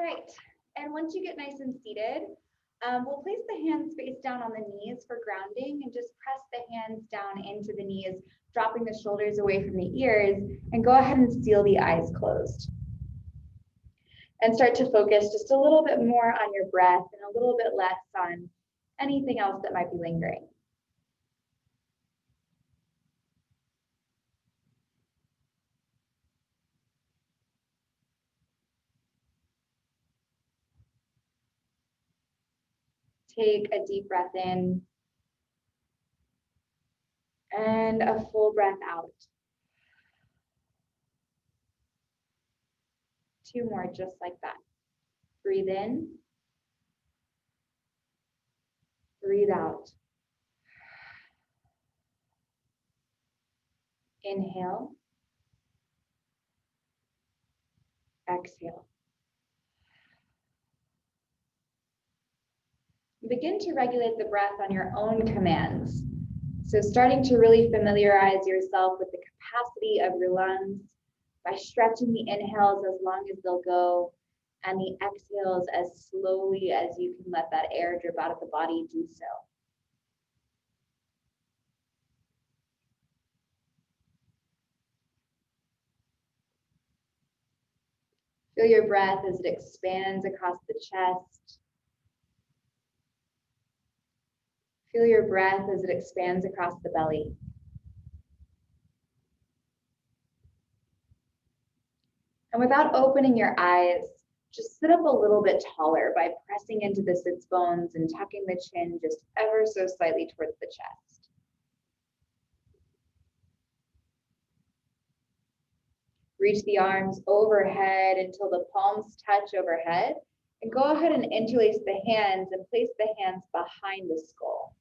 right, and once you get nice and seated, we'll place the hands face down on the knees for grounding and just press the hands down into the knees, dropping the shoulders away from the ears, and go ahead and seal the eyes closed. And start to focus just a little bit more on your breath and a little bit less on anything else that might be lingering. Take a deep breath in and a full breath out. 2 more just like that. Breathe in. Breathe out. Inhale. Exhale. Begin to regulate the breath on your own commands. So starting to really familiarize yourself with the capacity of your lungs by stretching the inhales as long as they'll go and the exhales as slowly as you can let that air drip out of the body, do so. Feel your breath as it expands across the chest. Feel your breath as it expands across the belly. And without opening your eyes, just sit up a little bit taller by pressing into the sits bones and tucking the chin just ever so slightly towards the chest. Reach the arms overhead until the palms touch overhead, and go ahead and interlace the hands and place the hands behind the skull.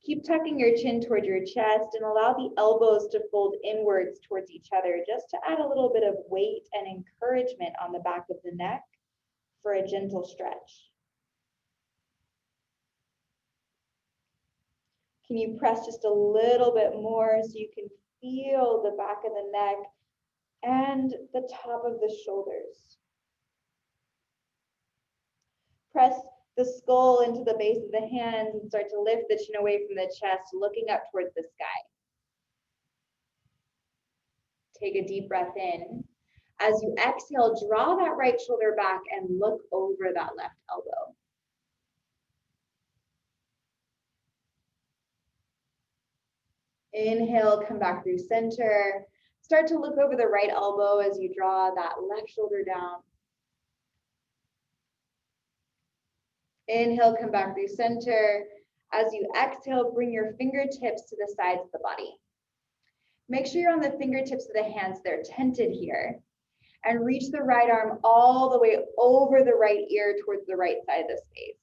Keep tucking your chin toward your chest and allow the elbows to fold inwards towards each other just to add a little bit of weight and encouragement on the back of the neck for a gentle stretch. Can you press just a little bit more so you can feel the back of the neck and the top of the shoulders? Press the skull into the base of the hands and start to lift the chin away from the chest, looking up towards the sky. Take a deep breath in. As you exhale, draw that right shoulder back and look over that left elbow. Inhale, come back through center. Start to look over the right elbow as you draw that left shoulder down. Inhale, come back through center. As you exhale, bring your fingertips to the sides of the body. Make sure you're on the fingertips of the hands, they're tented here. And reach the right arm all the way over the right ear towards the right side of the space.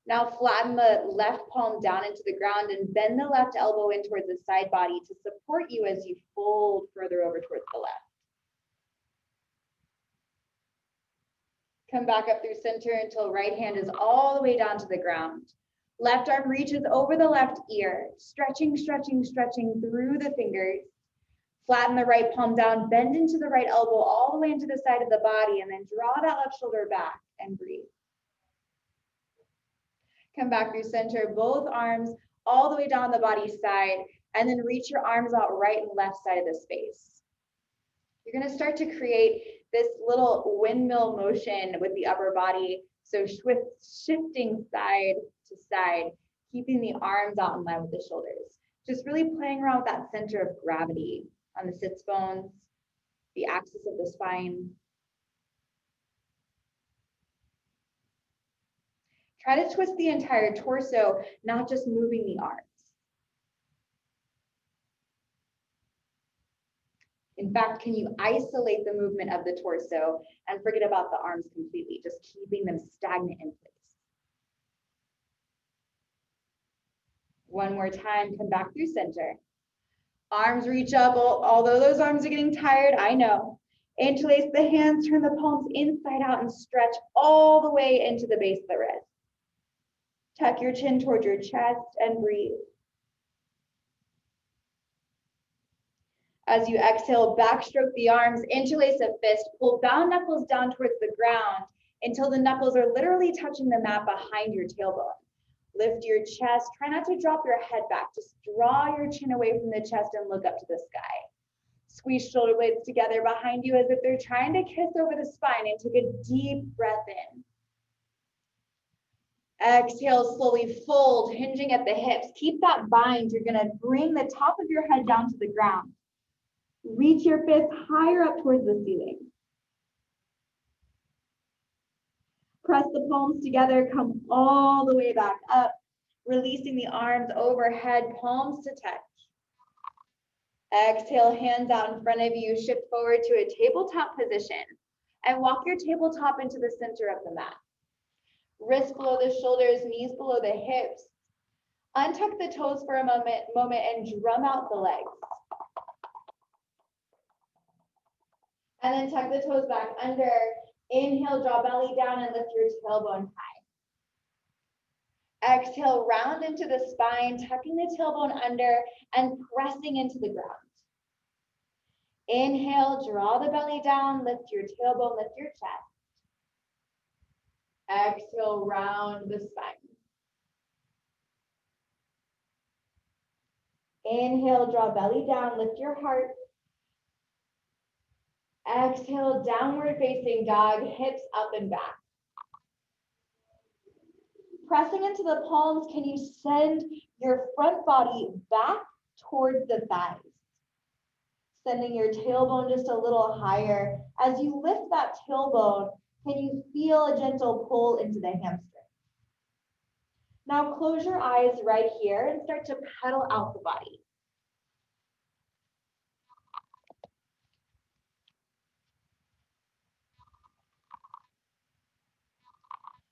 Now flatten the left palm down into the ground and bend the left elbow in towards the side body to support you as you fold further over towards the left. Come back up through center until right hand is all the way down to the ground. Left arm reaches over the left ear, stretching, stretching, stretching through the fingers. Flatten the right palm down, bend into the right elbow all the way into the side of the body, and then draw that left shoulder back and breathe. Come back through center, both arms all the way down the body side, and then reach your arms out right and left side of the space. You're going to start to create this little windmill motion with the upper body. So shifting side to side, keeping the arms out in line with the shoulders. Just really playing around with that center of gravity on the sits bones, the axis of the spine. Try to twist the entire torso, not just moving the arms. In fact, can you isolate the movement of the torso and forget about the arms completely, just keeping them stagnant in place? One more time, come back through center. Arms reach up, although those arms are getting tired, I know. Interlace the hands, turn the palms inside out and stretch all the way into the base of the wrist. Tuck your chin toward your chest and breathe. As you exhale, backstroke the arms, interlace a fist, pull bound knuckles down towards the ground until the knuckles are literally touching the mat behind your tailbone. Lift your chest, try not to drop your head back, just draw your chin away from the chest and look up to the sky. Squeeze shoulder blades together behind you as if they're trying to kiss over the spine, and take a deep breath in. Exhale, slowly fold, hinging at the hips. Keep that bind. You're gonna bring the top of your head down to the ground. Reach your fist higher up towards the ceiling. Press the palms together, come all the way back up, releasing the arms overhead, palms to touch. Exhale, hands out in front of you, shift forward to a tabletop position and walk your tabletop into the center of the mat. Wrists below the shoulders, knees below the hips. Untuck the toes for a moment and drum out the legs. And then tuck the toes back under. Inhale, draw belly down and lift your tailbone high. Exhale, round into the spine, tucking the tailbone under and pressing into the ground. Inhale, draw the belly down, lift your tailbone, lift your chest. Exhale, round the spine. Inhale, draw belly down, lift your heart. Exhale, downward facing dog, hips up and back. Pressing into the palms, can you send your front body back towards the thighs? Sending your tailbone just a little higher. As you lift that tailbone, can you feel a gentle pull into the hamstring? Now close your eyes right here and start to pedal out the body.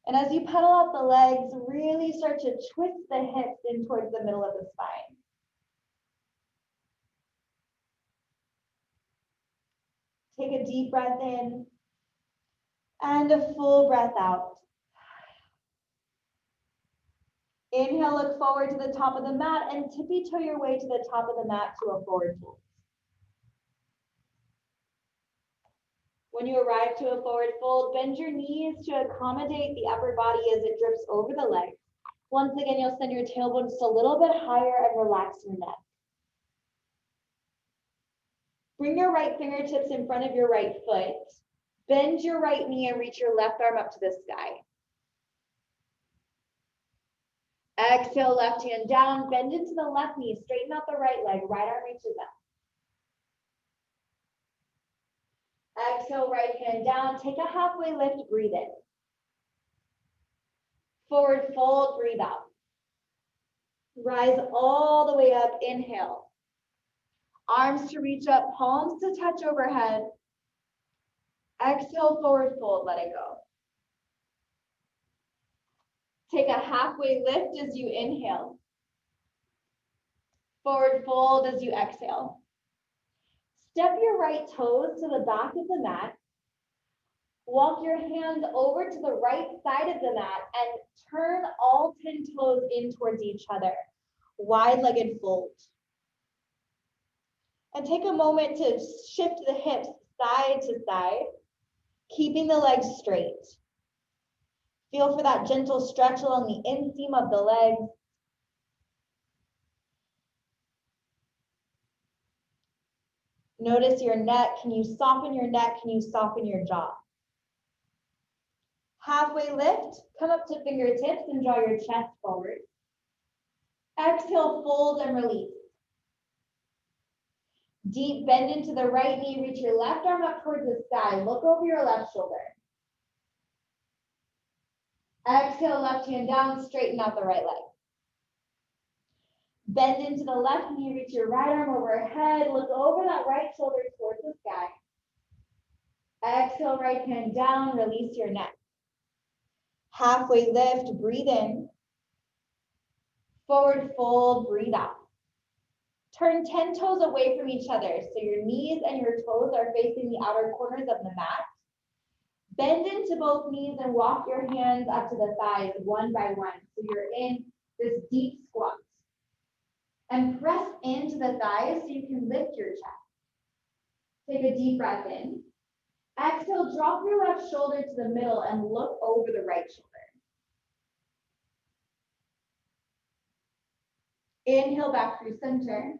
And as you pedal out the legs, really start to twist the hips in towards the middle of the spine. Take a deep breath in and a full breath out. Inhale, look forward to the top of the mat and tippy-toe your way to the top of the mat to a forward fold. When you arrive to a forward fold, bend your knees to accommodate the upper body as it drips over the legs. Once again, you'll send your tailbone just a little bit higher and relax your neck. Bring your right fingertips in front of your right foot. Bend your right knee and reach your left arm up to the sky. Exhale, left hand down, bend into the left knee, straighten out the right leg, right arm reaches up. Exhale, right hand down, take a halfway lift, breathe in. Forward fold, breathe out. Rise all the way up, inhale. Arms to reach up, palms to touch overhead. Exhale, forward fold, let it go. Take a halfway lift as you inhale. Forward fold as you exhale. Step your right toes to the back of the mat. Walk your hands over to the right side of the mat and turn all 10 toes in towards each other. Wide-legged fold. And take a moment to shift the hips side to side, keeping the legs straight. Feel for that gentle stretch along the inseam of the legs. Notice your neck. Can you soften your neck? Can you soften your jaw? Halfway lift, come up to fingertips and draw your chest forward. Exhale, fold and release. Deep bend into the right knee, reach your left arm up towards the sky. Look over your left shoulder. Exhale, left hand down, straighten out the right leg. Bend into the left knee, reach your right arm overhead. Look over that right shoulder towards the sky. Exhale, right hand down, release your neck. Halfway lift, breathe in. Forward fold, breathe out. Turn 10 toes away from each other so your knees and your toes are facing the outer corners of the mat. Bend into both knees and walk your hands up to the thighs one by one. So you're in this deep squat. And press into the thighs so you can lift your chest. Take a deep breath in. Exhale, drop your left shoulder to the middle and look over the right shoulder. Inhale back through center.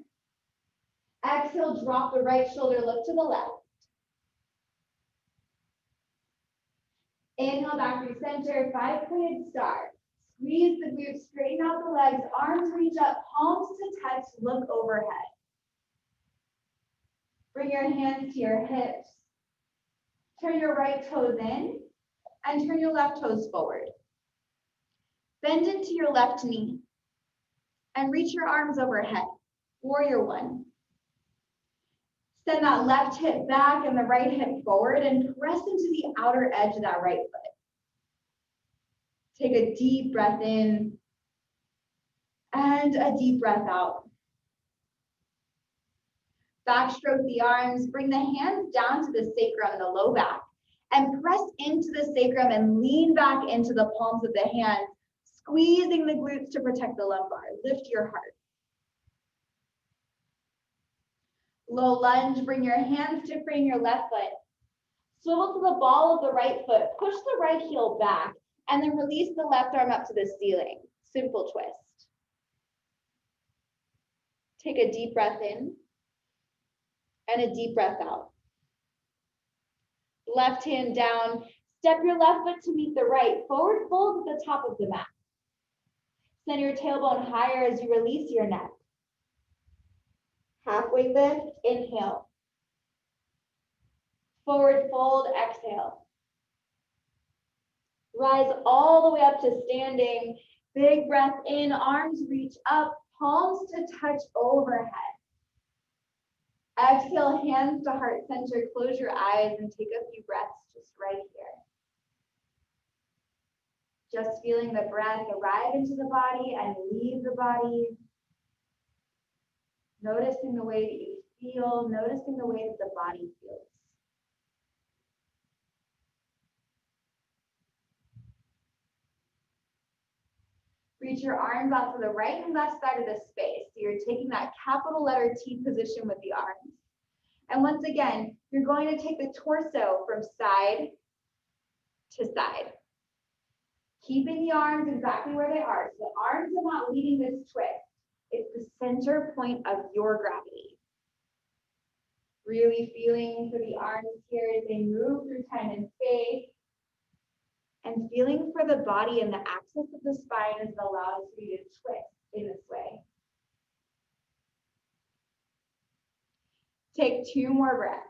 Exhale, drop the right shoulder, look to the left. Inhale back through center, 5-pointed star. Squeeze the glutes, straighten out the legs, arms reach up, palms to touch, look overhead. Bring your hands to your hips. Turn your right toes in and turn your left toes forward. Bend into your left knee and reach your arms overhead. Warrior one. Send that left hip back and the right hip forward and press into the outer edge of that right foot. Take a deep breath in and a deep breath out. Backstroke the arms, bring the hands down to the sacrum and the low back, and press into the sacrum and lean back into the palms of the hands, squeezing the glutes to protect the lumbar. Lift your heart. Low lunge, bring your hands to frame your left foot. Swivel to the ball of the right foot, push the right heel back, and then release the left arm up to the ceiling. Simple twist. Take a deep breath in and a deep breath out. Left hand down, step your left foot to meet the right, forward fold at the top of the mat. Send your tailbone higher as you release your neck. Halfway lift, inhale. Forward fold, exhale. Rise all the way up to standing. Big breath in, arms reach up, palms to touch overhead. Exhale, hands to heart center. Close your eyes and take a few breaths just right here. Just feeling the breath arrive into the body and leave the body. Noticing the way that you feel, noticing the way that the body feels. Reach your arms out to the right and left side of the space. So you're taking that capital letter T position with the arms. And once again, you're going to take the torso from side to side. Keeping the arms exactly where they are. So the arms are not leading this twist. It's the center point of your gravity. Really feeling for the arms here as they move through time and space. And feeling for the body and the axis of the spine as it allows you to twist in this way. Take 2 more breaths.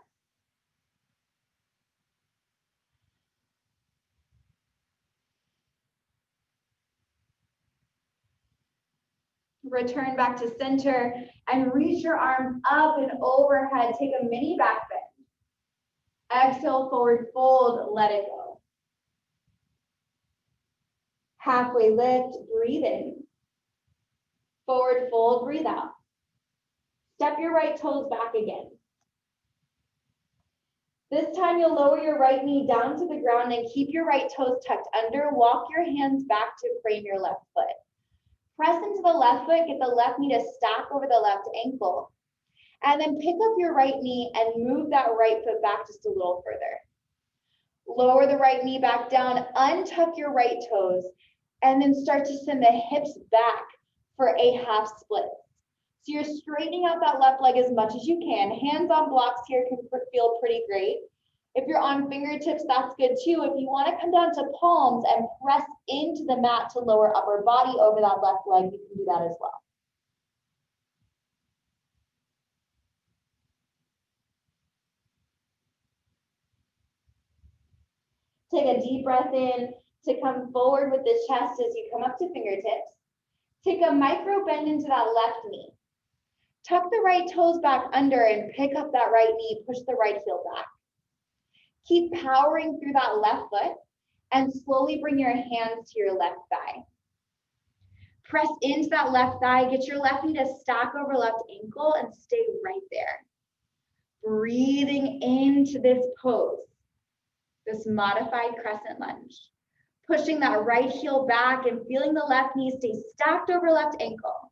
Return back to center and reach your arms up and overhead. Take a mini back bend. Exhale, forward fold, let it go. Halfway lift, breathe in. Forward fold, breathe out. Step your right toes back again. This time you'll lower your right knee down to the ground and keep your right toes tucked under. Walk your hands back to frame your left foot. Press into the left foot, get the left knee to stack over the left ankle. And then pick up your right knee and move that right foot back just a little further. Lower the right knee back down, untuck your right toes, and then start to send the hips back for a half split. So you're straightening out that left leg as much as you can. Hands on blocks here can feel pretty great. If you're on fingertips, that's good too. If you want to come down to palms and press into the mat to lower upper body over that left leg, you can do that as well. Take a deep breath in to come forward with the chest as you come up to fingertips. Take a micro bend into that left knee. Tuck the right toes back under and pick up that right knee, push the right heel back. Keep powering through that left foot and slowly bring your hands to your left thigh. Press into that left thigh, get your left knee to stack over left ankle and stay right there. Breathing into this pose, this modified crescent lunge. Pushing that right heel back and feeling the left knee stay stacked over left ankle.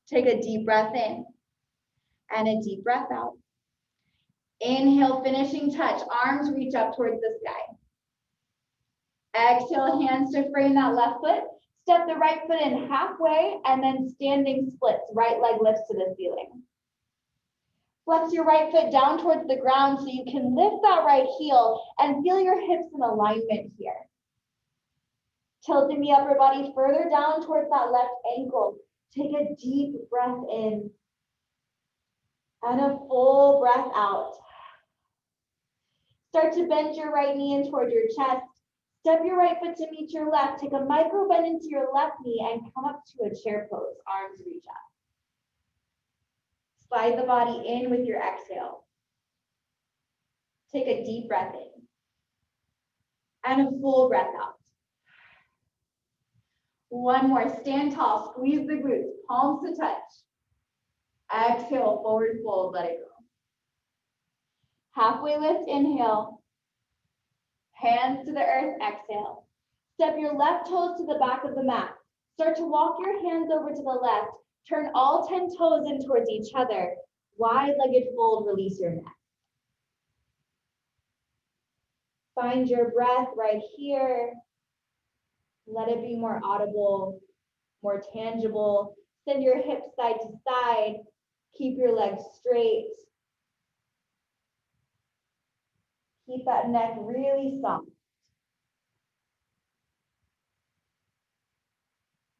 Take a deep breath in and a deep breath out. Inhale, finishing touch. Arms reach up towards the sky. Exhale, hands to frame that left foot. Step the right foot in halfway and then standing splits. Right leg lifts to the ceiling. Flex your right foot down towards the ground so you can lift that right heel and feel your hips in alignment here. Tilting the upper body further down towards that left ankle. Take a deep breath in and a full breath out. Start to bend your right knee in toward your chest. Step your right foot to meet your left. Take a micro bend into your left knee and come up to a chair pose. Arms reach up. Slide the body in with your exhale. Take a deep breath in and a full breath out. One more. Stand tall. Squeeze the glutes. Palms to touch. Exhale. Forward fold. Let it go. Halfway lift. Inhale. Hands to the earth. Exhale. Step your left toes to the back of the mat. Start to walk your hands over to the left. Turn all 10 toes in towards each other. Wide-legged fold. Release your neck. Find your breath right here. Let it be more audible, more tangible. Send your hips side to side. Keep your legs straight. Keep that neck really soft.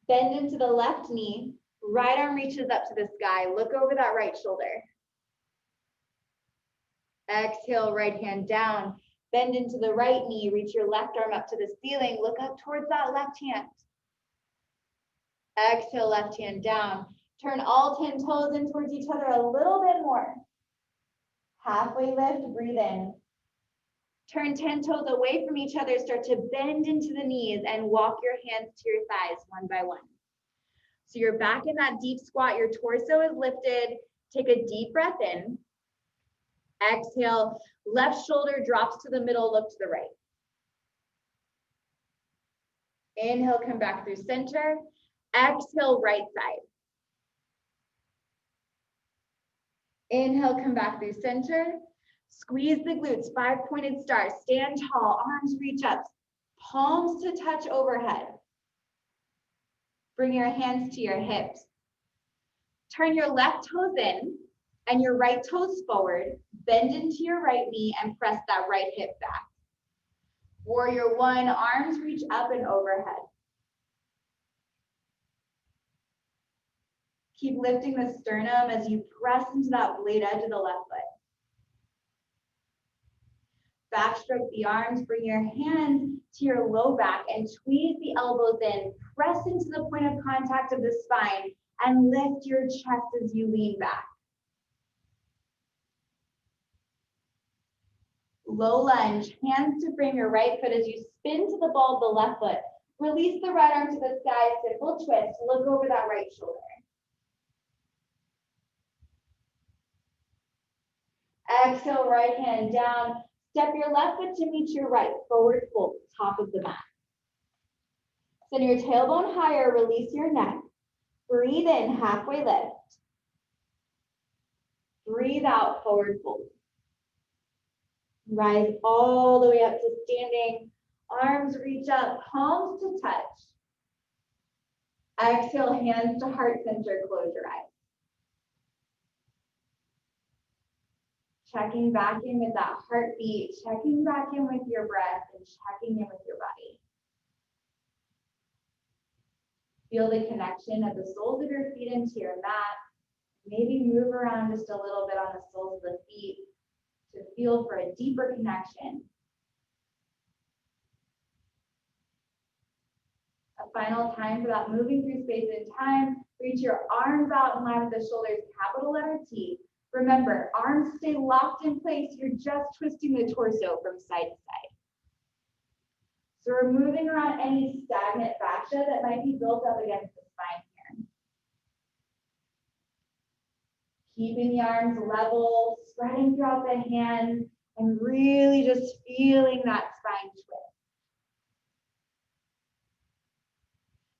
Bend into the left knee. Right arm reaches up to the sky. Look over that right shoulder. Exhale, right hand down. Bend into the right knee. Reach your left arm up to the ceiling. Look up towards that left hand. Exhale, left hand down. Turn all 10 toes in towards each other a little bit more. Halfway lift, breathe in. Turn 10 toes away from each other. Start to bend into the knees and walk your hands to your thighs one by one. So you're back in that deep squat. Your torso is lifted. Take a deep breath in. Exhale, left shoulder drops to the middle, look to the right. Inhale, come back through center. Exhale, right side. Inhale, come back through center. Squeeze the glutes, 5-pointed star. Stand tall, arms reach up. Palms to touch overhead. Bring your hands to your hips. Turn your left toes in and your right toes forward. Bend into your right knee and press that right hip back. Warrior one, arms reach up and overhead. Keep lifting the sternum as you press into that blade edge of the left foot. Backstroke the arms, bring your hands to your low back and squeeze the elbows in. Press into the point of contact of the spine and lift your chest as you lean back. Low lunge, hands to frame your right foot as you spin to the ball of the left foot. Release the right arm to the sky, simple twist. Look over that right shoulder. Exhale, right hand down. Step your left foot to meet your right, forward fold, top of the mat. Send your tailbone higher, release your neck. Breathe in, halfway lift. Breathe out, forward fold. Rise all the way up to standing. Arms reach up, palms to touch. Exhale, hands to heart center, close your eyes. Checking back in with that heartbeat, checking back in with your breath, and checking in with your body. Feel the connection of the soles of your feet into your mat. Maybe move around just a little bit on the soles of the feet to feel for a deeper connection. A final time for that, moving through space and time. Reach your arms out in line with the shoulders, capital letter T. Remember, arms stay locked in place. You're just twisting the torso from side to side. So we're moving around any stagnant fascia that might be built up against the spine here. Keeping the arms level, spreading throughout the hands, and really just feeling that spine twist.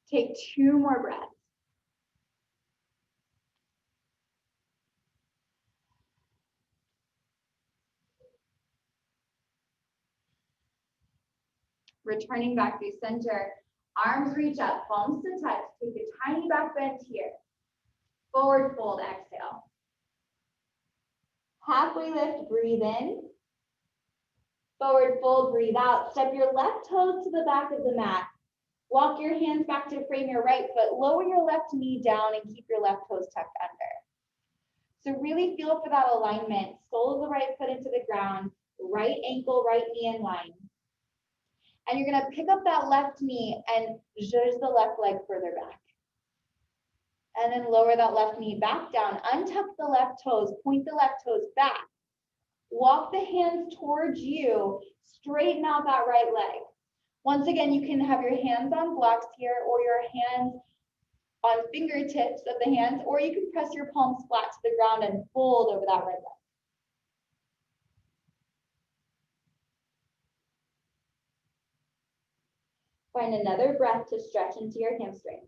Take 2 more breaths. Returning back through center. Arms reach up, palms to touch. Take a tiny back bend here. Forward fold, exhale. Halfway lift, breathe in. Forward fold, breathe out. Step your left toes to the back of the mat. Walk your hands back to frame your right foot. Lower your left knee down and keep your left toes tucked under. So really feel for that alignment. Sole of the right foot into the ground. Right ankle, right knee in line. And you're gonna pick up that left knee and zhuzh the left leg further back. And then lower that left knee back down. Untuck the left toes, point the left toes back. Walk the hands towards you, straighten out that right leg. Once again, you can have your hands on blocks here or your hands on fingertips of the hands, or you can press your palms flat to the ground and fold over that right leg. Find another breath to stretch into your hamstring.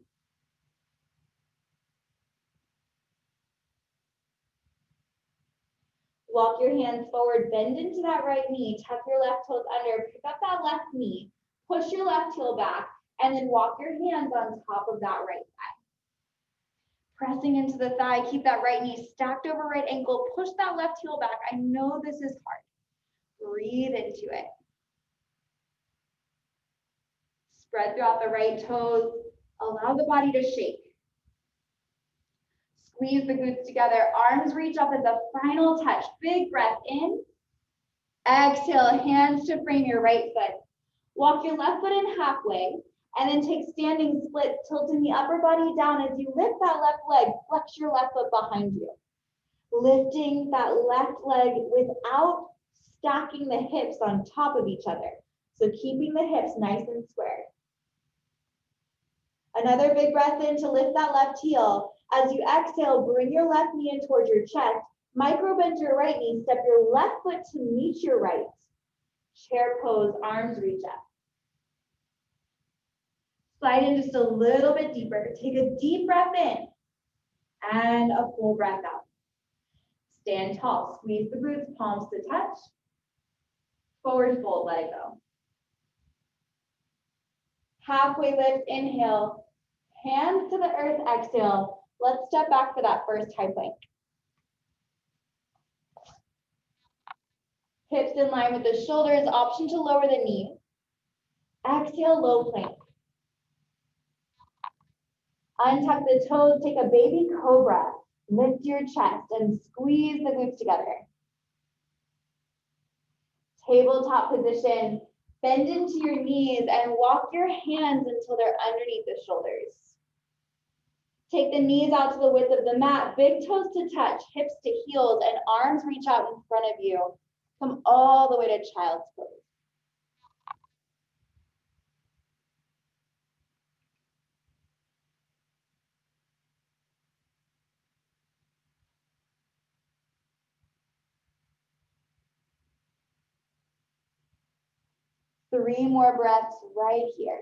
Walk your hands forward, bend into that right knee, tuck your left toes under, pick up that left knee, push your left heel back, and then walk your hands on top of that right thigh. Pressing into the thigh, keep that right knee stacked over right ankle, push that left heel back. I know this is hard. Breathe into it. Spread throughout the right toes. Allow the body to shake. Squeeze the glutes together. Arms reach up at the final touch. Big breath in. Exhale, hands to frame your right foot. Walk your left foot in halfway, and then take standing split, tilting the upper body down as you lift that left leg. Flex your left foot behind you. Lifting that left leg without stacking the hips on top of each other. So keeping the hips nice and square. Another big breath in to lift that left heel. As you exhale, bring your left knee in towards your chest. Micro bend your right knee. Step your left foot to meet your right. Chair pose, arms reach up. Slide in just a little bit deeper. Take a deep breath in and a full breath out. Stand tall. Squeeze the glutes, palms to touch. Forward fold, let it go. Halfway lift, inhale. Hands to the earth, exhale. Let's step back for that first high plank. Hips in line with the shoulders, option to lower the knees. Exhale, low plank. Untuck the toes, take a baby cobra. Lift your chest and squeeze the glutes together. Tabletop position. Bend into your knees and walk your hands until they're underneath the shoulders. Take the knees out to the width of the mat, big toes to touch, hips to heels, and arms reach out in front of you. Come all the way to child's pose. Three more breaths right here.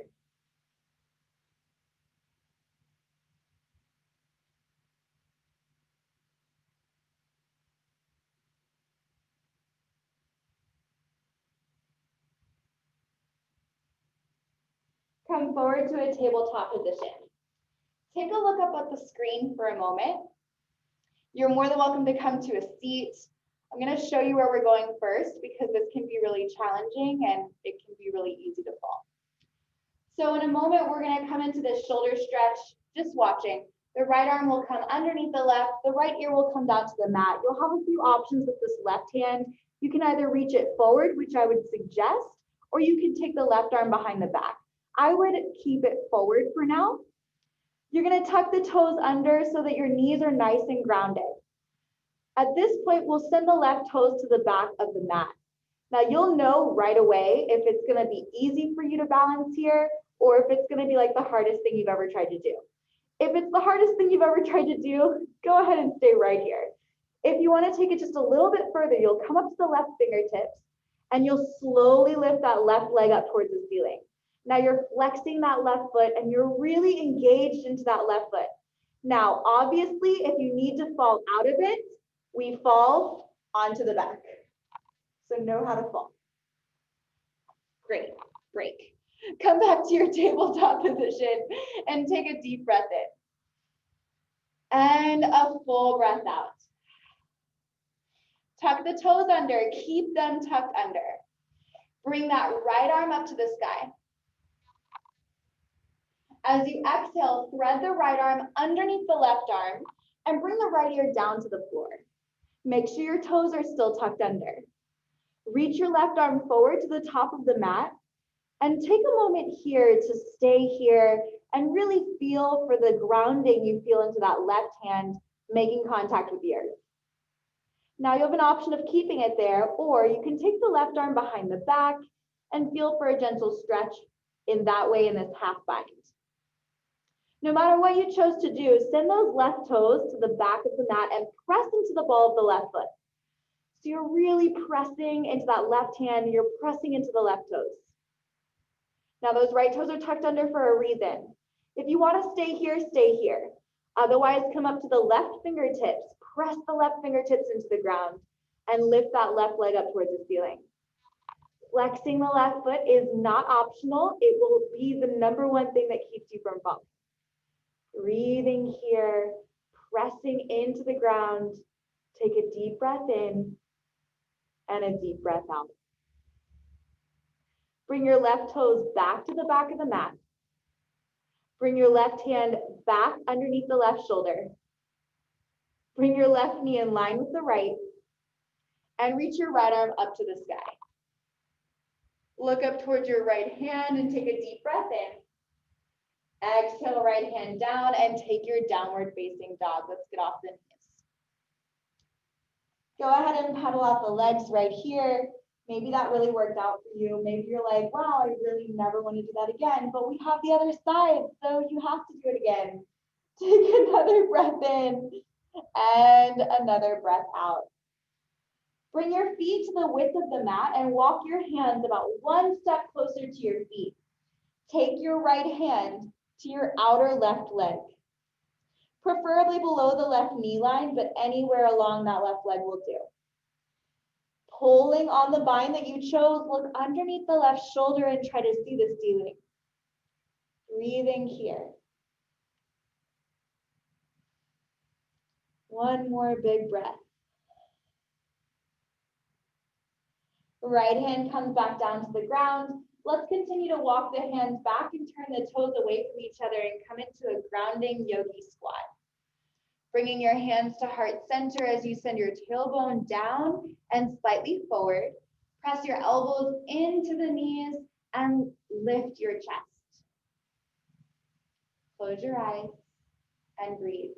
Come forward to a tabletop position. Take a look up at the screen for a moment. You're more than welcome to come to a seat. I'm going to show you where we're going first because this can be really challenging and it can be really easy to fall. So in a moment, we're going to come into this shoulder stretch, just watching. The right arm will come underneath the left. The right ear will come down to the mat. You'll have a few options with this left hand. You can either reach it forward, which I would suggest, or you can take the left arm behind the back. I would keep it forward for now. You're going to tuck the toes under so that your knees are nice and grounded. At this point, we'll send the left toes to the back of the mat. Now you'll know right away if it's going to be easy for you to balance here or if it's going to be like the hardest thing you've ever tried to do. If it's the hardest thing you've ever tried to do, go ahead and stay right here. If you want to take it just a little bit further, you'll come up to the left fingertips and you'll slowly lift that left leg up towards the ceiling. Now you're flexing that left foot and you're really engaged into that left foot. Now, obviously, if you need to fall out of it, we fall onto the back. So know how to fall. Great, break. Come back to your tabletop position and take a deep breath in. And a full breath out. Tuck the toes under, keep them tucked under. Bring that right arm up to the sky. As you exhale, thread the right arm underneath the left arm and bring the right ear down to the floor. Make sure your toes are still tucked under. Reach your left arm forward to the top of the mat and take a moment here to stay here and really feel for the grounding you feel into that left hand making contact with the earth. Now you have an option of keeping it there, or you can take the left arm behind the back and feel for a gentle stretch in that way in this half bind. No matter what you chose to do, send those left toes to the back of the mat and press into the ball of the left foot. So you're really pressing into that left hand, you're pressing into the left toes. Now those right toes are tucked under for a reason. If you want to stay here, stay here. Otherwise, come up to the left fingertips, press the left fingertips into the ground, and lift that left leg up towards the ceiling. Flexing the left foot is not optional. It will be the number one thing that keeps you from falling. Breathing here, pressing into the ground. Take a deep breath in and a deep breath out. Bring your left toes back to the back of the mat. Bring your left hand back underneath the left shoulder. Bring your left knee in line with the right and reach your right arm up to the sky. Look up towards your right hand and take a deep breath in. Exhale, right hand down and take your downward facing dog. Let's get off the knees. Go ahead and pedal out the legs right here. Maybe that really worked out for you. Maybe you're like, wow, I really never want to do that again, but we have the other side, so you have to do it again. Take another breath in and another breath out. Bring your feet to the width of the mat and walk your hands about one step closer to your feet. Take your right hand to your outer left leg, preferably below the left knee line, but anywhere along that left leg will do. Pulling on the bind that you chose, look underneath the left shoulder and try to see the ceiling. Breathing here. One more big breath. Right hand comes back down to the ground. Let's continue to walk the hands back and turn the toes away from each other and come into a grounding yogi squat. Bringing your hands to heart center as you send your tailbone down and slightly forward. Press your elbows into the knees and lift your chest. Close your eyes and breathe.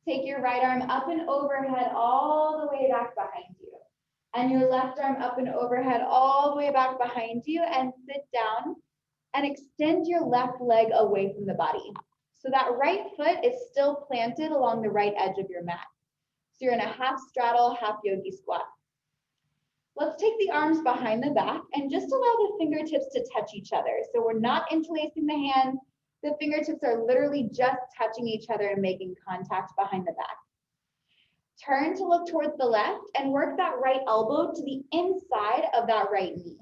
Take your right arm up and overhead all the way back behind you. And your left arm up and overhead all the way back behind you, and sit down and extend your left leg away from the body. So that right foot is still planted along the right edge of your mat. So you're in a half straddle, half yogi squat. Let's take the arms behind the back and just allow the fingertips to touch each other. So we're not interlacing the hands. The fingertips are literally just touching each other and making contact behind the back. Turn to look towards the left and work that right elbow to the inside of that right knee.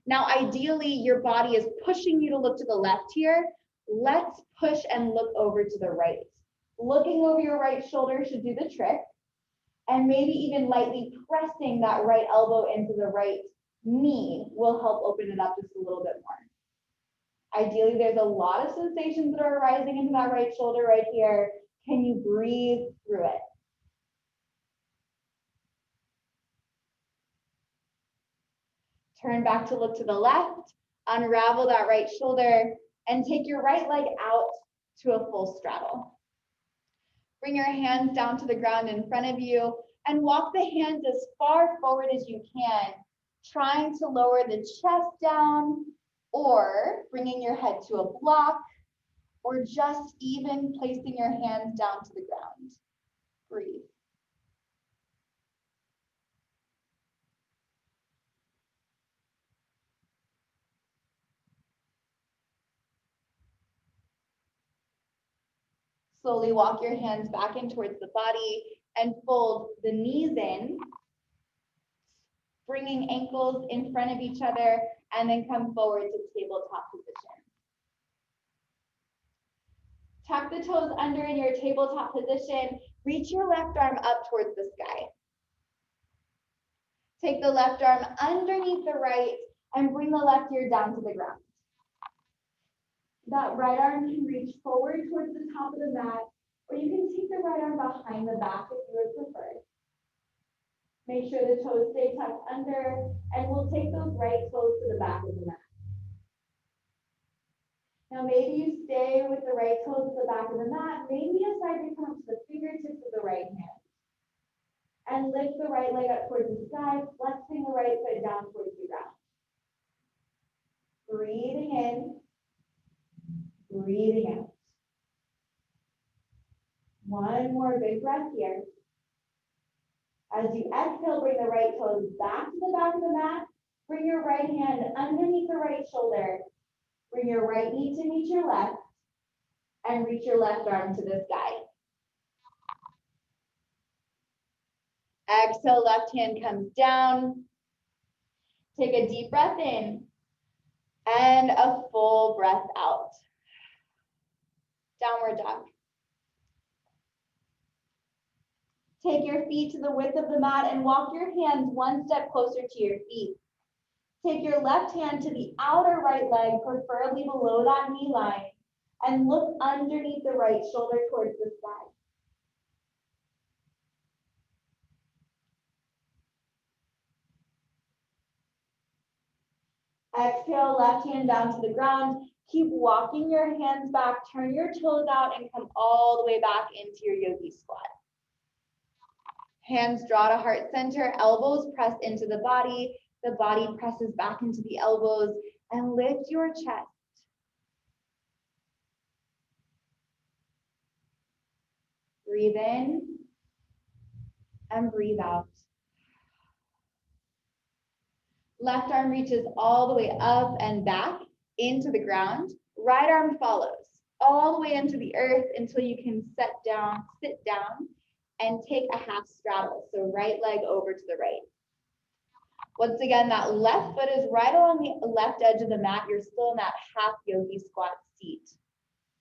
Now, ideally, your body is pushing you to look to the left here. Let's push and look over to the right. Looking over your right shoulder should do the trick. And maybe even lightly pressing that right elbow into the right knee will help open it up just a little bit more. Ideally, there's a lot of sensations that are arising into that right shoulder right here. Can you breathe through it? Turn back to look to the left, unravel that right shoulder, and take your right leg out to a full straddle. Bring your hands down to the ground in front of you and walk the hands as far forward as you can, trying to lower the chest down or bringing your head to a block or just even placing your hands down to the ground. Breathe. Slowly walk your hands back in towards the body and fold the knees in, bringing ankles in front of each other, and then come forward to tabletop position. Tuck the toes under in your tabletop position. Reach your left arm up towards the sky. Take the left arm underneath the right and bring the left ear down to the ground. That right arm can reach forward towards the top of the mat, or you can take the right arm behind the back if you would prefer. Make sure the toes stay tucked under, and we'll take those right toes to the back of the mat. Now maybe you stay with the right toes at the back of the mat. Maybe decide to come up to the fingertips of the right hand. And lift the right leg up towards the sky, flexing the right foot down towards the ground. Breathing in, breathing out. One more big breath here. As you exhale, bring the right toes back to the back of the mat. Bring your right hand underneath the right shoulder. Bring your right knee to meet your left. And reach your left arm to the sky. Exhale, left hand comes down. Take a deep breath in. And a full breath out. Downward dog. Take your feet to the width of the mat and walk your hands one step closer to your feet. Take your left hand to the outer right leg, preferably below that knee line, and look underneath the right shoulder towards the sky. Exhale, left hand down to the ground. Keep walking your hands back, turn your toes out, and come all the way back into your yogi squat. Hands draw to heart center, elbows press into the body presses back into the elbows, and lift your chest. Breathe in and breathe out. Left arm reaches all the way up and back into the ground. Right arm follows all the way into the earth until you can sit down, and take a half straddle. So right leg over to the right. Once again, that left foot is right along the left edge of the mat. You're still in that half yogi squat seat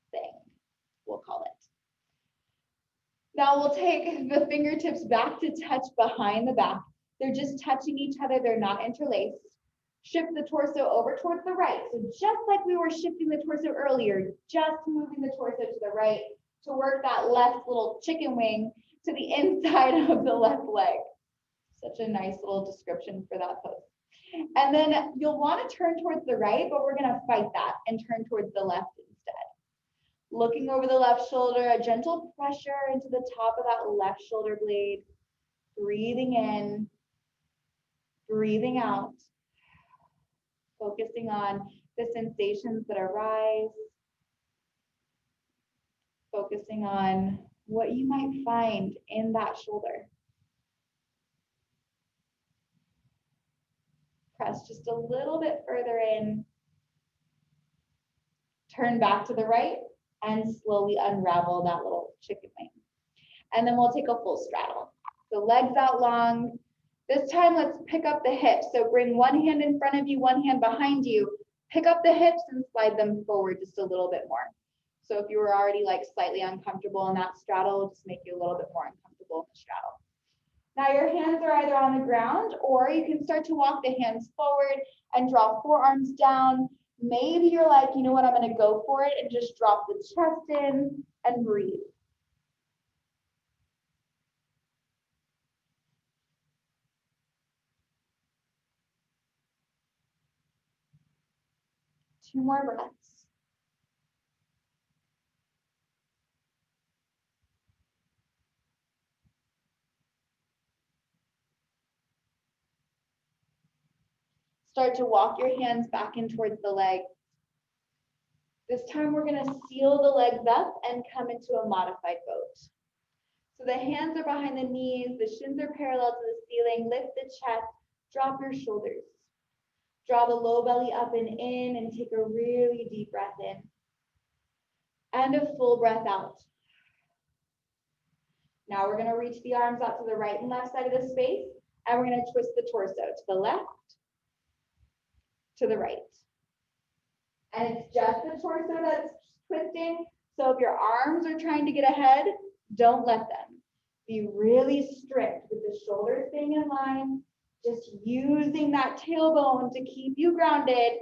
thing, we'll call it. Now we'll take the fingertips back to touch behind the back. They're just touching each other, they're not interlaced. Shift the torso over towards the right. So just like we were shifting the torso earlier, just moving the torso to the right to work that left little chicken wing to the inside of the left leg. Such a nice little description for that pose. And then you'll want to turn towards the right, but we're going to fight that and turn towards the left instead. Looking over the left shoulder, a gentle pressure into the top of that left shoulder blade. Breathing in, breathing out. Focusing on the sensations that arise. Focusing on what you might find in that shoulder. Press just a little bit further in. Turn back to the right and slowly unravel that little chicken wing. And then we'll take a full straddle. So legs out long. This time, let's pick up the hips. So bring one hand in front of you, one hand behind you. Pick up the hips and slide them forward just a little bit more. So if you were already like slightly uncomfortable in that straddle, just make you a little bit more uncomfortable in the straddle. Now your hands are either on the ground, or you can start to walk the hands forward and draw forearms down. Maybe you're like, you know what, I'm gonna go for it and just drop the chest in and breathe. Two more breaths. Start to walk your hands back in towards the legs. This time we're going to seal the legs up and come into a modified boat. So the hands are behind the knees, the shins are parallel to the ceiling. Lift the chest, drop your shoulders. Draw the low belly up and in, and take a really deep breath in. And a full breath out. Now we're gonna reach the arms out to the right and left side of the space, and we're gonna twist the torso to the left, to the right. And it's just the torso that's twisting. So if your arms are trying to get ahead, don't let them. Be really strict with the shoulders staying in line, just using that tailbone to keep you grounded.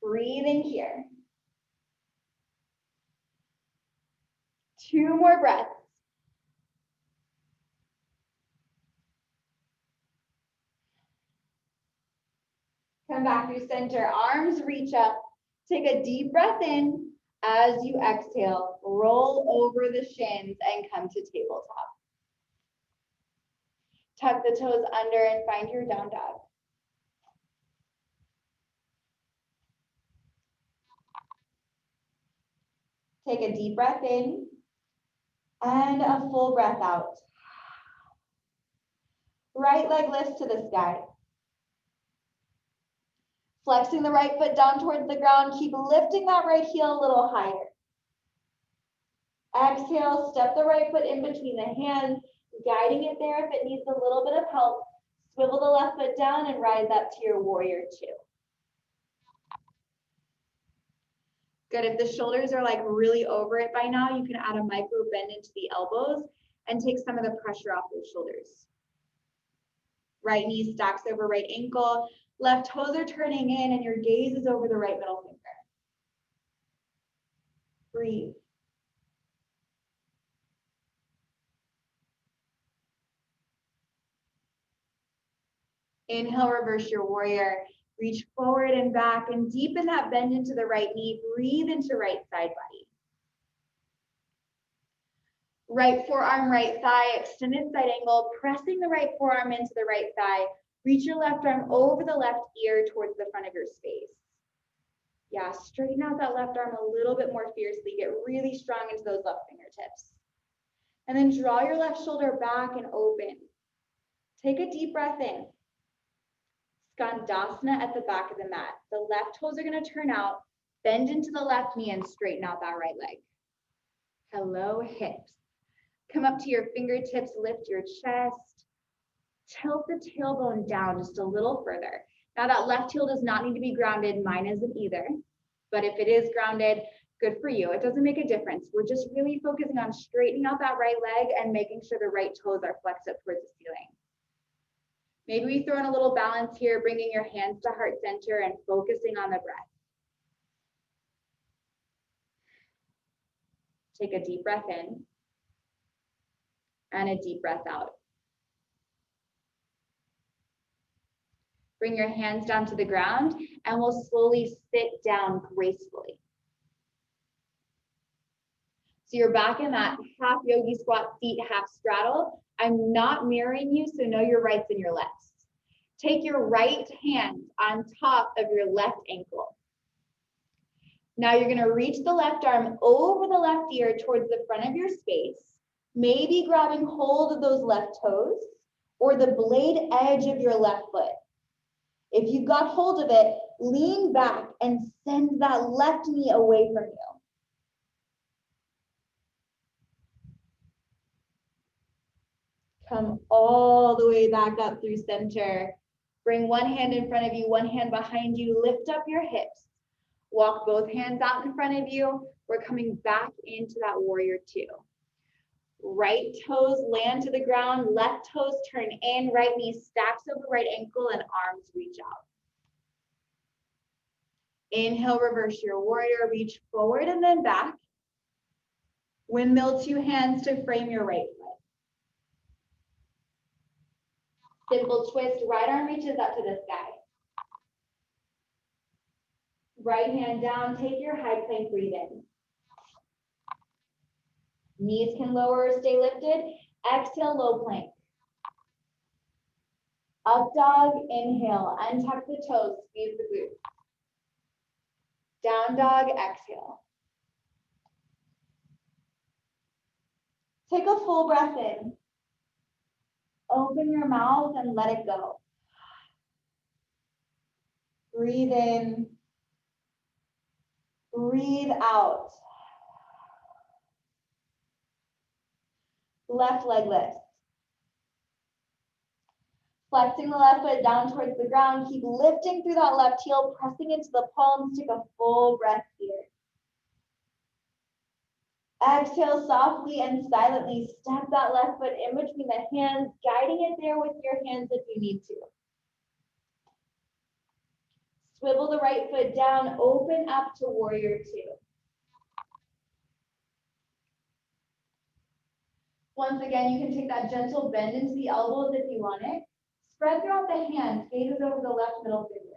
Breathe in here. 2 more breaths. Come back through center, arms reach up. Take a deep breath in. As you exhale, roll over the shins and come to tabletop. Tuck the toes under and find your down dog. Take a deep breath in and a full breath out. Right leg lifts to the sky. Flexing the right foot down towards the ground. Keep lifting that right heel a little higher. Exhale, step the right foot in between the hands, guiding it there if it needs a little bit of help. Swivel the left foot down and rise up to your warrior 2. Good, if the shoulders are like really over it by now, you can add a micro bend into the elbows and take some of the pressure off those shoulders. Right knee stacks over right ankle, left toes are turning in and your gaze is over the right middle finger. Breathe. Inhale, reverse your warrior. Reach forward and back and deepen that bend into the right knee. Breathe into right side body. Right forearm, right thigh, extended side angle, pressing the right forearm into the right thigh. Reach your left arm over the left ear towards the front of your space. Yeah, straighten out that left arm a little bit more fiercely. Get really strong into those left fingertips. And then draw your left shoulder back and open. Take a deep breath in. Skandasana at the back of the mat. The left toes are going to turn out, bend into the left knee and straighten out that right leg. Hello, hips. Come up to your fingertips, lift your chest. Tilt the tailbone down just a little further. Now that left heel does not need to be grounded. Mine isn't either. But if it is grounded, good for you. It doesn't make a difference. We're just really focusing on straightening out that right leg and making sure the right toes are flexed up towards the ceiling. Maybe we throw in a little balance here, bringing your hands to heart center and focusing on the breath. Take a deep breath in and a deep breath out. Bring your hands down to the ground and we'll slowly sit down gracefully. So you're back in that half yogi squat, feet half straddle. I'm not mirroring you, so know your rights and your lefts. Take your right hand on top of your left ankle. Now you're gonna reach the left arm over the left ear towards the front of your space, maybe grabbing hold of those left toes or the blade edge of your left foot. If you've got hold of it, lean back and send that left knee away from you. Come all the way back up through center. Bring one hand in front of you, one hand behind you. Lift up your hips. Walk both hands out in front of you. We're coming back into that warrior 2. Right toes land to the ground, left toes turn in, right knee stacks over right ankle and arms reach out. Inhale, reverse your warrior, reach forward and then back. Windmill 2 hands to frame your right foot. Simple twist, right arm reaches up to the sky. Right hand down, take your high plank, breathe in. Knees can lower or stay lifted. Exhale, low plank. Up dog, inhale, untuck the toes, squeeze the glutes. Down dog, exhale. Take a full breath in. Open your mouth and let it go. Breathe in. Breathe out. Left leg lifts. Flexing the left foot down towards the ground. Keep lifting through that left heel, pressing into the palms. Take a full breath here. Exhale softly and silently. Step that left foot in between the hands, guiding it there with your hands if you need to. Swivel the right foot down, open up to warrior two. Once again, you can take that gentle bend into the elbows if you want it. Spread throughout the hands, gaze over the left middle finger.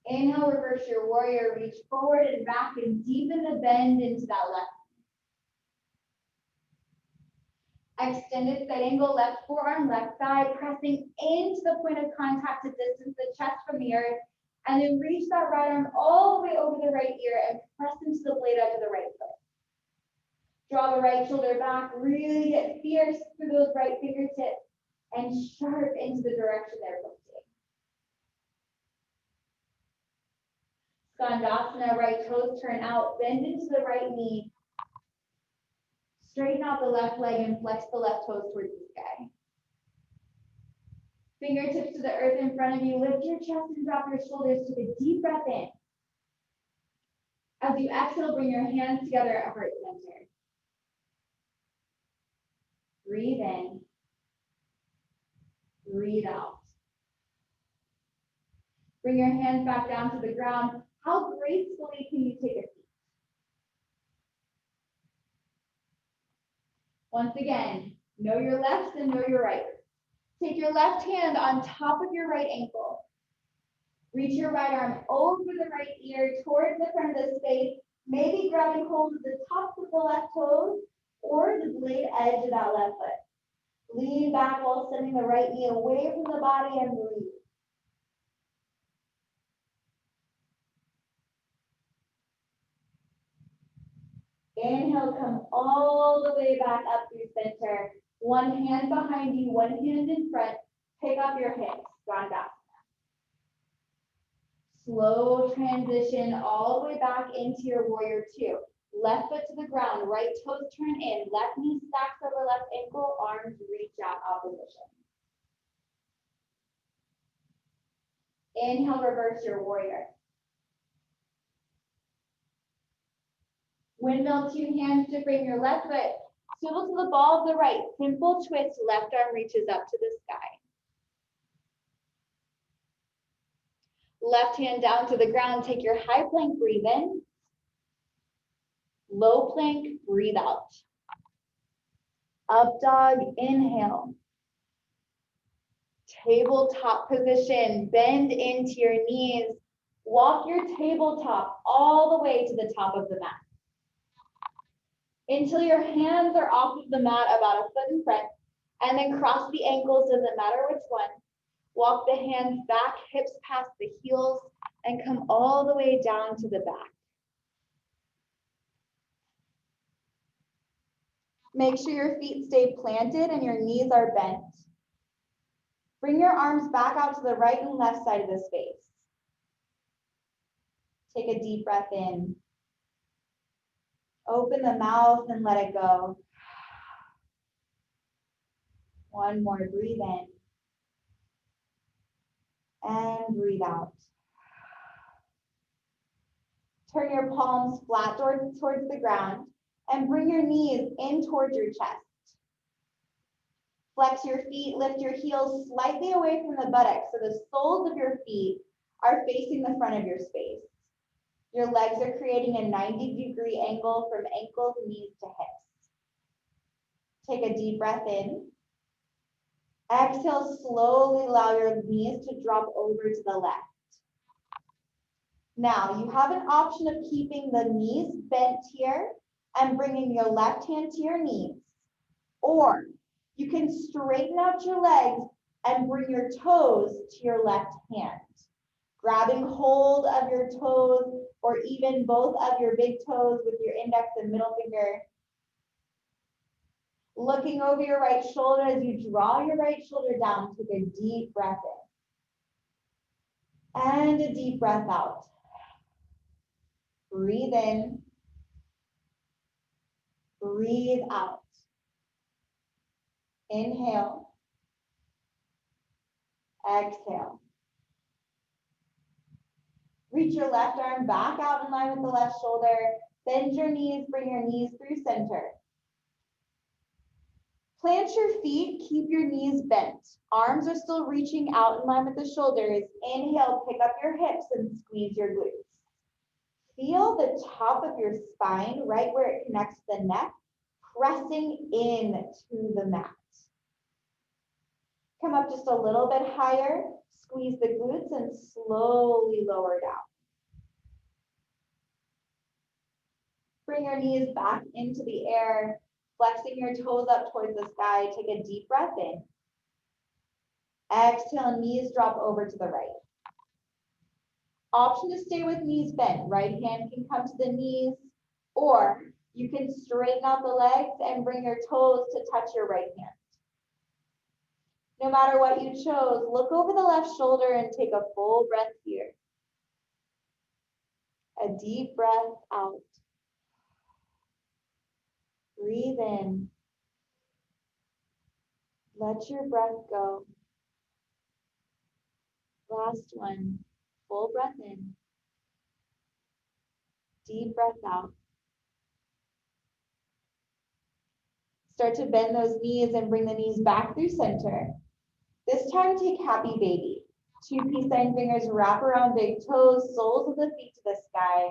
Inhale, reverse your warrior, reach forward and back and deepen the bend into that left. Extended side angle, left forearm, left thigh, pressing into the point of contact to distance the chest from the earth, and then reach that right arm all the way over the right ear and press into the blade edge of the right foot. Draw the right shoulder back, really get fierce through those right fingertips and sharp into the direction they're lifting. Skandasana, right toes turn out, bend into the right knee. Straighten out the left leg and flex the left toes towards the sky. Fingertips to the earth in front of you. Lift your chest and drop your shoulders. Take a deep breath in. As you exhale, bring your hands together at heart center. Breathe in. Breathe out. Bring your hands back down to the ground. How gracefully can you take a seat? Once again, know your left and know your right. Take your left hand on top of your right ankle. Reach your right arm over the right ear towards the front of the space, maybe grabbing hold of the tops of the left toes or the blade edge of that left foot. Lean back while sending the right knee away from the body and breathe. Inhale, come all the way back up through center. One hand behind you, one hand in front. Pick up your hips, Skandasana. Slow transition all the way back into your warrior two. Left foot to the ground, right toes turn in, left knee stacks over left ankle, arms reach out opposition. Inhale, reverse your warrior. Windmill, two hands to frame your left foot. Swivel to the ball of the right. Simple twist, left arm reaches up to the sky. Left hand down to the ground. Take your high plank, breathe in. Low plank, breathe out. Up dog, inhale. Tabletop position, bend into your knees. Walk your tabletop all the way to the top of the mat. Until your hands are off of the mat about a foot in front, and then cross the ankles, doesn't matter which one. Walk the hands back, hips past the heels, and come all the way down to the back. Make sure your feet stay planted and your knees are bent. Bring your arms back out to the right and left side of the space. Take a deep breath in. Open the mouth and let it go. One more, breathe in. And breathe out. Turn your palms flat towards the ground and bring your knees in towards your chest. Flex your feet, lift your heels slightly away from the buttocks so the soles of your feet are facing the front of your space. Your legs are creating a 90-degree angle from ankles, knees to hips. Take a deep breath in. Exhale, slowly allow your knees to drop over to the left. Now, you have an option of keeping the knees bent here and bringing your left hand to your knees. Or you can straighten out your legs and bring your toes to your left hand. Grabbing hold of your toes or even both of your big toes with your index and middle finger. Looking over your right shoulder as you draw your right shoulder down, take a deep breath in. And a deep breath out. Breathe in. Breathe out. Inhale. Exhale. Reach your left arm back out in line with the left shoulder. Bend your knees, bring your knees through center. Plant your feet, keep your knees bent. Arms are still reaching out in line with the shoulders. Inhale, pick up your hips and squeeze your glutes. Feel the top of your spine, right where it connects to the neck, pressing in to the mat. Come up just a little bit higher, squeeze the glutes and slowly lower down. Bring your knees back into the air, flexing your toes up towards the sky. Take a deep breath in. Exhale, knees drop over to the right. Option to stay with knees bent. Right hand can come to the knees, or you can straighten out the legs and bring your toes to touch your right hand. No matter what you chose, look over the left shoulder and take a full breath here. A deep breath out. Breathe in. Let your breath go. Last one. Full breath in. Deep breath out. Start to bend those knees and bring the knees back through center. This time, take happy baby. 2 peace sign fingers wrap around big toes, soles of the feet to the sky,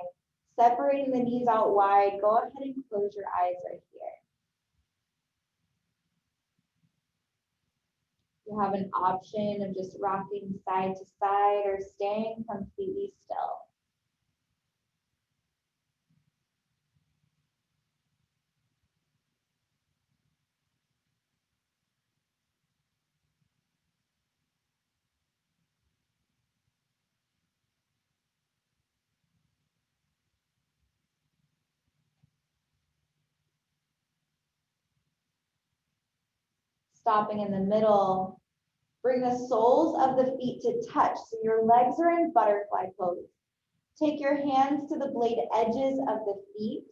separating the knees out wide. Go ahead and close your eyes right here. You have an option of just rocking side to side or staying completely still. Stopping in the middle, bring the soles of the feet to touch so your legs are in butterfly pose. Take your hands to the blade edges of the feet.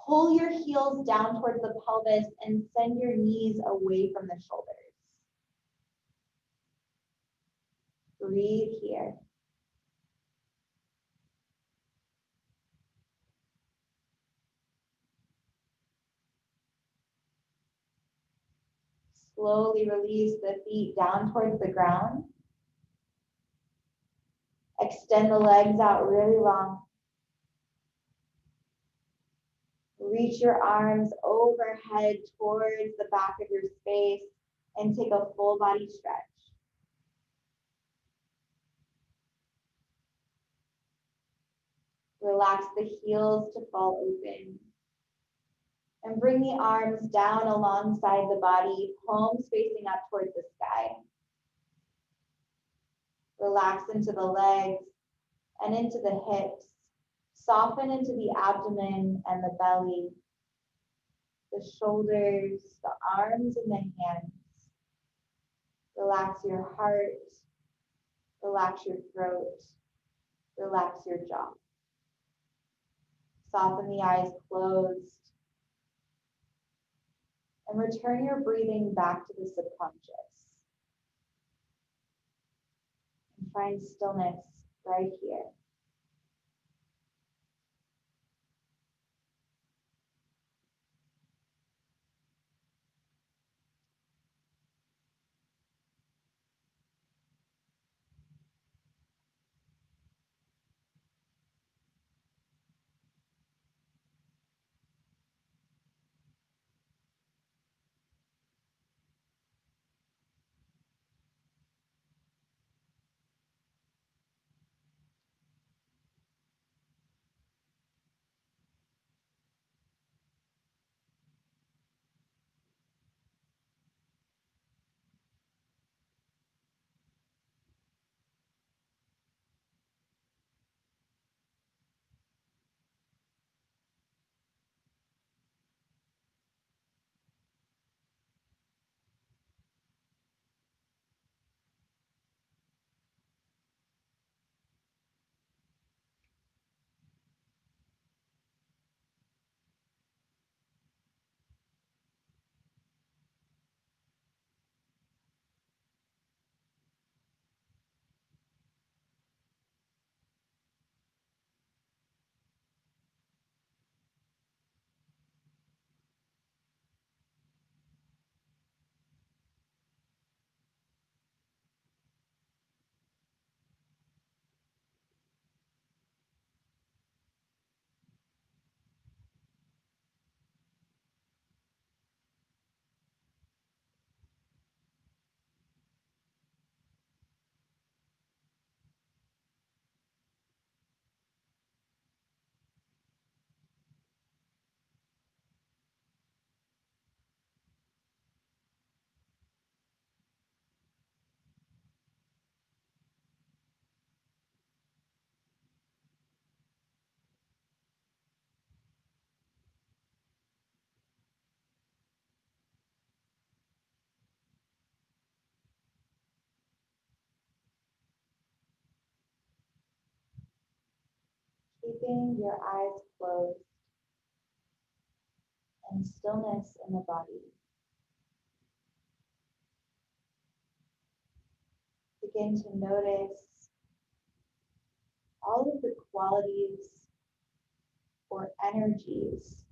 Pull your heels down towards the pelvis and send your knees away from the shoulders. Breathe here. Slowly release the feet down towards the ground. Extend the legs out really long. Reach your arms overhead towards the back of your space and take a full body stretch. Relax the heels to fall open. And bring the arms down alongside the body, palms facing up towards the sky. Relax into the legs and into the hips. Soften into the abdomen and the belly, the shoulders, the arms, and the hands. Relax your heart. Relax your throat. Relax your jaw. Soften the eyes closed. And return your breathing back to the subconscious. And find stillness right here. keeping your eyes closed and stillness in the body. Begin to notice all of the qualities or energies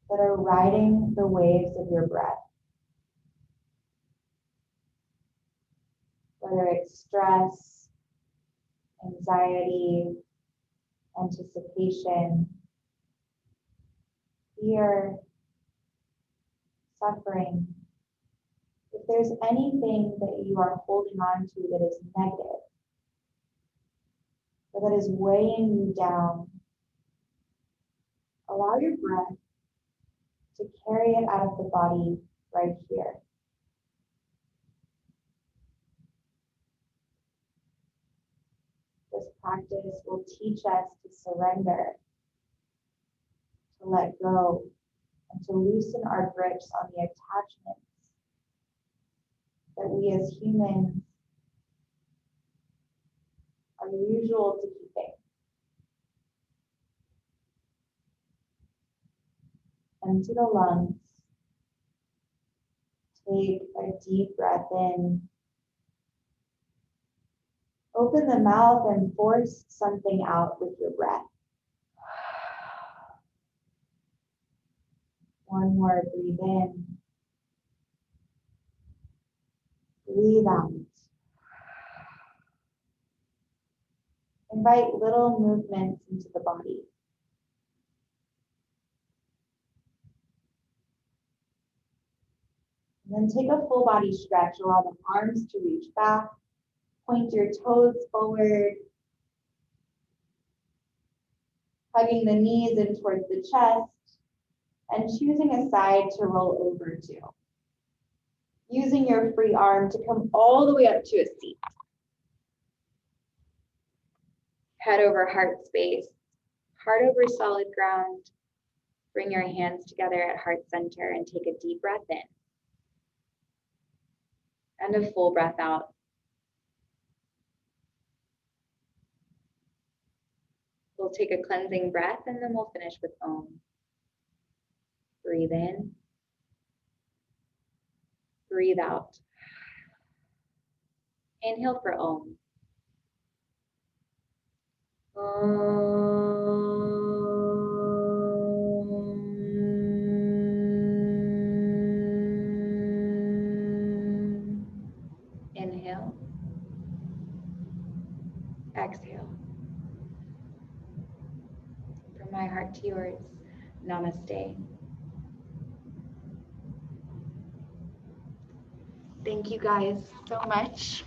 that are riding the waves of your breath. Whether it's stress, anxiety, anticipation, fear, suffering. If there's anything that you are holding on to that is negative, or that is weighing you down, allow your breath to carry it out of the body right here. This practice will teach us to surrender, to let go, and to loosen our grips on the attachments that we as humans are usual to keeping. Empty the lungs. Take a deep breath in. Open the mouth and force something out with your breath. One more, breathe in. Breathe out. Invite little movements into the body. And then take a full body stretch. Allow the arms to reach back. Point your toes forward. Hugging the knees in towards the chest. And choosing a side to roll over to. Using your free arm to come all the way up to a seat. Head over heart space. Heart over solid ground. Bring your hands together at heart center and take a deep breath in. And a full breath out. We'll take a cleansing breath and then we'll finish with Om. Breathe in. Breathe out. Inhale for Om. Inhale. Exhale. From my heart to yours, namaste. Thank you guys so much.